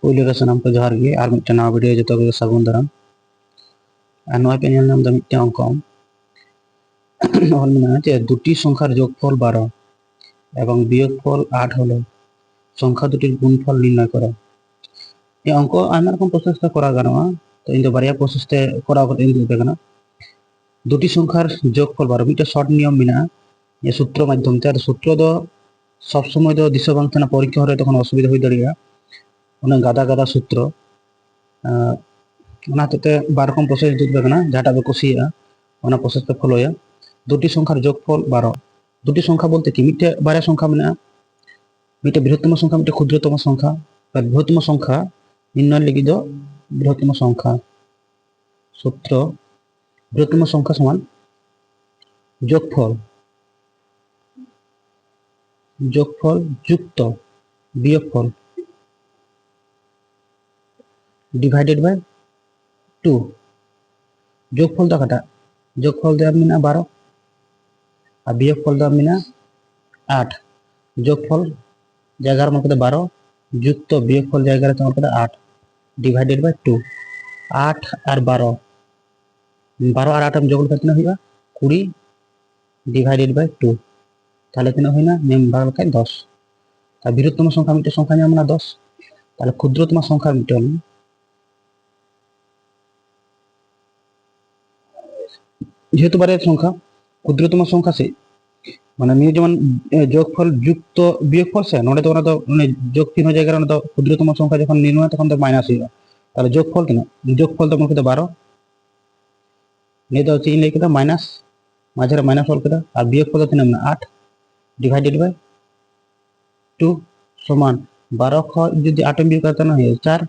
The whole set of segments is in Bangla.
पहले रे सनाम को जोहार गे और मिट्टे नवा वीडियो जो तो सागुन दाराम और नवा पे नाम दा मिट्टे अंक और मेना जे दुटी संख्यार जोगफल 12 এবং বিয়োগফল 8 হলে সংখ্যা দুটির গুণফল নির্ণয় করো। এই অঙ্ক আইমার রকম প্রসেসটা করা গানোয়া, তো ইন বারিয়া প্রসেসতে করা করতে ইন দিতে গানা দুটি সংখ্যার যোগফল 12 মিটা শর্ট নিয়ম মিনা এই সূত্র মাধ্যমতে আর সূত্র দ সব সময় দ দিশা বাং থানা পরীক্ষা হলে তখন অসুবিধা হই দাঁড়িয়া অনেক গাদা গাদা সূত্র ᱚᱱᱟ ᱛᱮ 12 রকম প্রসেস দিতে গানা যাটা বে কুসিয়া ওনা প্রসেসতে ফলোয়া দুটি সংখ্যার যোগফল 12 দুটি সংখ্যা বলতে কি মিটে বারে সংখ্যা মেনা মিটে বৃহত্তম সংখ্যা মিটে ক্ষুদ্রতম সংখ্যা আর বৃহত্তম সংখ্যা নির্ণয় লাগি দ বৃহত্তম সংখ্যা সূত্র বৃহত্তম সংখ্যা সমান যোগফল যোগফল যুক্ত বিয়োগফল ডিভাইডেড বাই 2 যোগফল দেখাটা যোগফল দেওয়া মিনা 12 আর বিয়োগফল দেওয়া মিনা 8 যোগফল জায়গার মধ্যে 12 যুক্ত বিয়োগফল জায়গার মধ্যে 8 ডিভাইডেড বাই 2 8 আর 12 12 আর 8 हम যোগ করতে হইবা 20 ডিভাইডেড বাই 2 তাহলে কিনা হই না নেম ভাগ কাই 10 আর বৃহত্তম সংখ্যা মিটে সংখ্যা নিয়ে আমরা 10 তাহলে ক্ষুদ্রতম সংখ্যা মিটে হল যেহেতু বারে সংখ্যা ক্ষুদ্রতম সংখ্যা সে মানে নিয়ে যেমন যোগফল যুক্ত বিয়োগফল সে নড়ে তো ওনা তো মানে যোগ চিহ্ন জায়গায় ওনা তো ক্ষুদ্রতম সংখ্যা যখন নির্ণয় তখন তো মাইনাস হইবা তাহলে যোগফল কিনা যোগফল তো মনে করতে 12 নিয়ে তো চিহ্ন লিখে দাও মাইনাস মাঝের মাইনাস হল কেটা আর বিয়োগফল তো না 8 ডিভাইডেড বাই 2 সমান 12 খ যদি 8 বিয়োগ করতে না হয় 4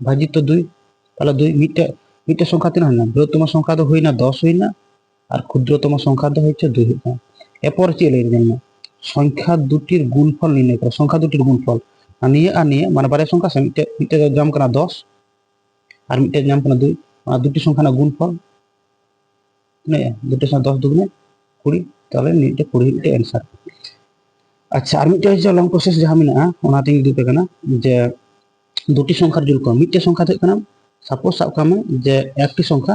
ভাজিত 2 তাহলে 2 মিটে মিটে সংখ্যা তিন হয় না বৃহত্তম সংখ্যা তো হই না 10 হই না আর ক্ষুদ্রতম সংখ্যা তো হচ্ছে 2 হই না এরপর কি লিখে দেন সংখ্যা দুটির গুণফল নির্ণয় করো সংখ্যা দুটির গুণফল আর নিয়ে মানে বারে সংখ্যা সে মিটে মিটে জাম করা 10 আর মিটে জাম করা 2 আর দুটি সংখ্যা না গুণফল নে দুটি সংখ্যা 10 দুগুণে 20 তাহলে নিটে 20 মিটে आंसर আচ্ছা আর মিটে হচ্ছে লং প্রসেস যাহা মিনা ওনা তিন দিতে কানা যে দুটি সংখ্যার যোগফল মিটে সংখ্যা থেকে কানা সাপোজ সাব কামে যে একটি সংখ্যা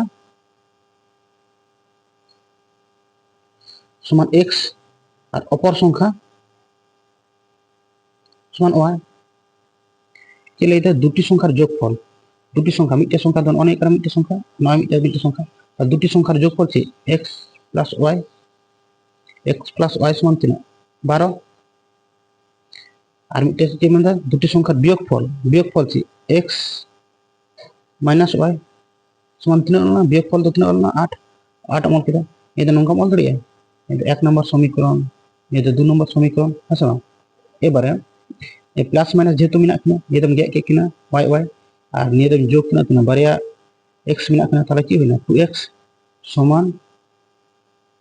সমান x আর অপর সংখ্যা সমান y তাহলে এটা দুটি সংখ্যার যোগফল দুটি সংখ্যা মিটে সংখ্যা ধন অনেক আর মিটে সংখ্যা নয় মিটে সংখ্যা আর দুটি সংখ্যার যোগফল আছে x plus y সমান 12 আর মিটে কি মানে দুটি সংখ্যার বিয়োগফল আছে x minus y সমান 3 না বিয়োগফল তো 3 হল না 8 8 মল কিরা এটা নঙ্কা মল ধরিয়া এটা 1 নম্বর সমীকরণ এটা 2 নম্বর সমীকরণ আছে না এবারে এই প্লাস মাইনাস যেহেতু মিনা কিনা এটা গে কে কিনা y আর নিয়ে দেব যোগ কিনা বারিয়া x মিনা কিনা তাহলে কি হইনা 2x সমান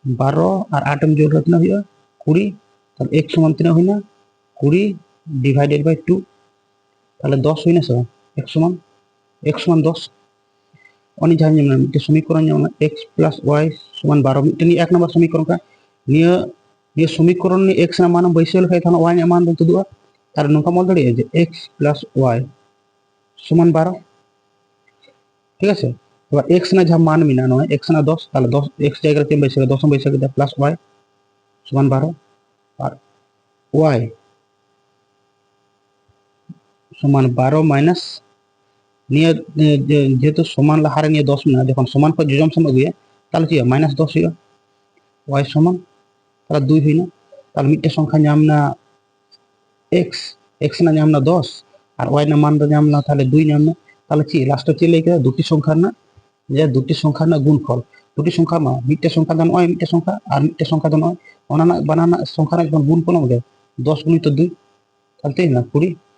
12 আর 8 এম যোগ কিনা হইয়া 20 তাহলে x সমান 3 হইনা 20 ডিভাইডেড বাই 2 তাহলে 10 হইনা সব x সমান 10 অনি জানি না যে সমীকরণ যেমন x plus y সমান 12 মিটে নি এক নম্বর সমীকরণ কা নিয়ে সমীকরণ নি x না মান বৈশাল খাই তাহলে y এর মান তো দুয়া তার নঙ্কা মল ধরে যে x plus y সমান 12 ঠিক আছে এবার x না যা মান মিনা নয় x না 10 তাহলে 10 x জায়গায় তিন বৈশাল 10 বৈশাল দে প্লাস y সমান 12 আর y সমান 12 মাইনাস নিয়ে যেহেতু সমান হারে নিয়ে 10 মিনা যখন সমান পর যোজন সময় গিয়ে তাহলে কি মাইনাস 10 হইয়া y সমান তাহলে 2 হই না তাহলে মিটে সংখ্যা নাম না x না নাম না 10 আর y না মান নাম না তাহলে 2 নাম না তাহলে কি লাস্টে কি লিখে দুটি সংখ্যার না যে দুটি সংখ্যার না গুণফল দুটি সংখ্যা না মিটে সংখ্যা দান y মিটে সংখ্যা আর মিটে সংখ্যা দান y অনানা বানানা সংখ্যার একদম গুণফল হবে 10 গুণিত 2 তাহলে তাই না 20